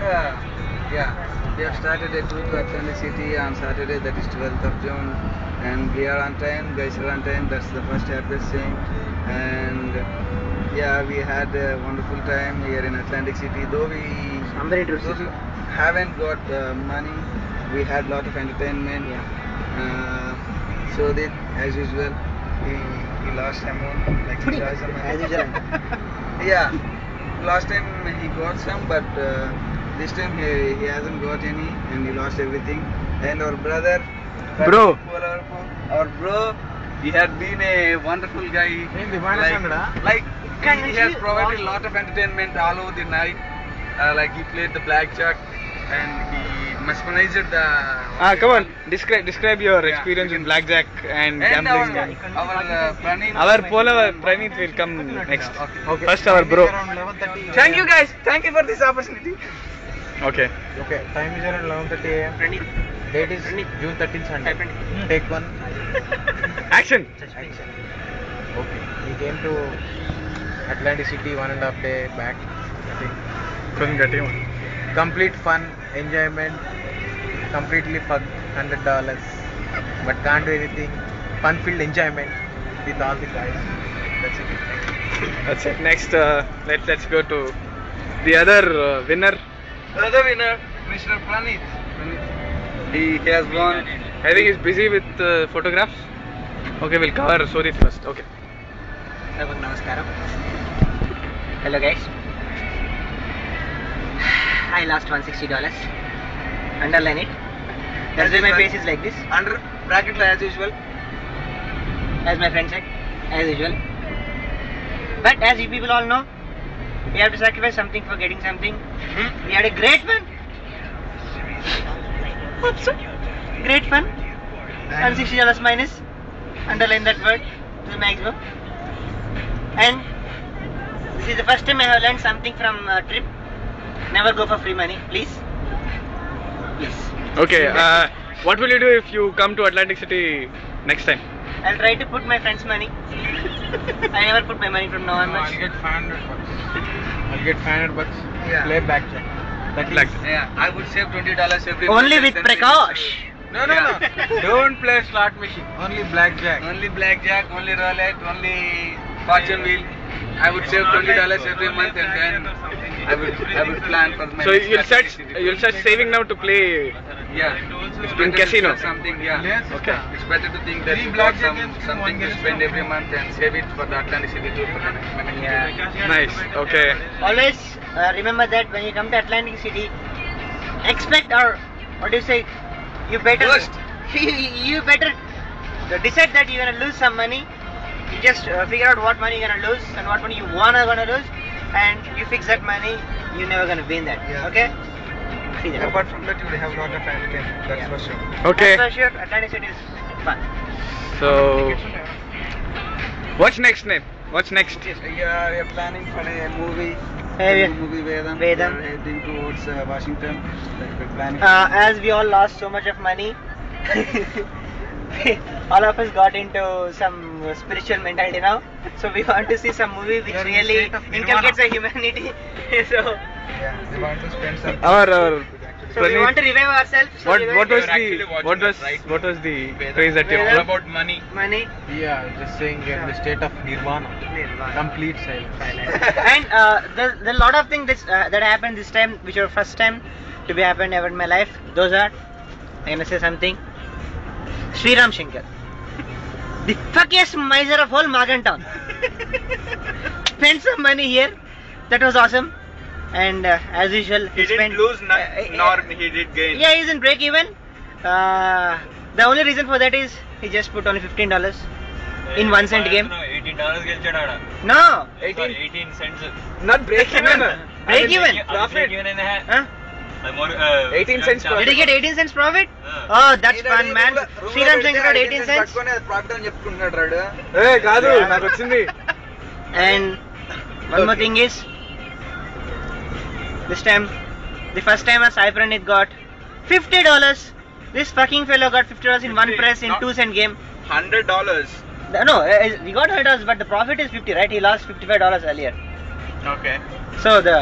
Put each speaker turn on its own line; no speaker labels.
Yeah, we have started a tour to Atlantic City on Saturday, that is 12th of June, and we are on time, guys are on time, that's the first happiest thing. And yeah, we had a wonderful time here in Atlantic City, though we haven't got money, we had lot of entertainment. So that, as usual, he lost amount, like he lost some money.
As usual.
Yeah, last time he got some, but this time he hasn't got any, and he lost everything. And our brother,
Bro.
our bro, he had been a wonderful guy. Like he has provided a lot of entertainment all over the night. Like he played the blackjack, and he mesmerized the.
Come on, describe your experience with blackjack and gambling.
Our Pranit.
Our follower Pranit will come next. Okay. First our bro.
Thank you guys. Thank you for this opportunity.
Okay.
Okay, time is around 11:30 a.m. Date is June 13th Sunday. Take one.
Action.
Action. Okay. We came to Atlantic City 1.5 day back. I think.
Couldn't get him.
Complete fun, enjoyment, completely fucked $100, but can't do anything. Fun-filled enjoyment with all the guys. That's it.
That's it. Next, let's go to the other winner.
Another winner, Mr. Pranit. He has won.
I think he's busy with photographs. Okay, we'll cover Sodit first. Okay.
Namaskaram. Hello guys. I lost $160. Underline it. That's why my face is like this.
Under bracket as usual.
As my friend said, as usual. But as you people all know, we have to sacrifice something for getting something. We had a great fun. Great fun. $160 minus. Underline that word to the maximum. And this is the first time I have learned something from a trip. Never go for free money, please. Please.
Okay. What will you do if you come to Atlantic City next time?
I'll try to put my friend's money. I never put my money from now on.
I'll get $500. I'll get $500.
Yeah.
Play blackjack.
Yeah, I would save $20 every
Only
month
with
and send
Prakash.
No. Don't play slot machine. Only blackjack.
Only blackjack, only roulette, only fortune wheel. I would save $20 every month, and then I would plan for my.
So you'll
strategy.
start saving now to play.
Yeah. It's
In
better to
casino.
save something. Yeah.
Yes.
Okay.
It's better to think that
Three
you got
blackjack games in
something
one
to
game.
spend every month and save it for the Atlantic City tour for the next month.
Yeah.
Nice. Okay.
Always remember that when you come to Atlantic City, expect, or what do you say? You better.
Worst.
you better decide that you're gonna lose some money. You just figure out what money you're gonna lose and what money you gonna lose, and you fix that money. You're never gonna win that.
Yeah.
Okay? See that.
Apart from that, you will have a lot of entertainment. That's for sure.
Okay.
That's for sure. Atlantic City is fun.
So what's next, Nate? What's next?
Yeah, we are planning for a movie.
Hey,
Movie Vedam.
Vedam.
We are heading towards Washington. Like we're planning.
As we all lost so much of money, all of us got into some spiritual mentality now. So we want to see some movie which
We are in
really
the state of nirvana.
inculcates a humanity. so
Yeah, we want to spend some.
Our
we want to revive ourselves. So
what
revive
was
You're
the
actually watching
what was
us right
what
now.
was the
Vedam.
phrase that you
Vedam.
All about money.
money.
Yeah, just saying we are in the state of nirvana. Complete silence.
And there's a lot of things that happened this time, which are first time to be happened ever in my life. Those are, I'm gonna say something. Sriram Shankar, the fuckiest miser of whole Magan town, spent some money here. That was awesome. And as usual,
He
spent,
didn't lose, nor he did gain.
yeah, he's in break even. The only reason for that is he just put only $15 in 1 cent game. No,
18 cents.
not break even.
break even.
Profit.
Huh?
18 cents
Did
profit.
he get 18 cents profit? Oh, that's fun, man. Sriram Shankar got 18 cents.
Hey, కాదు నాకు వచ్చింది.
And one more thing is, this time, the first timer Sai Pranit got $50. This fucking fellow got $50 in one press in 2 cent game.
$100.
No, he got $100, but the profit is 50, right? He lost $55 earlier.
Okay.
So the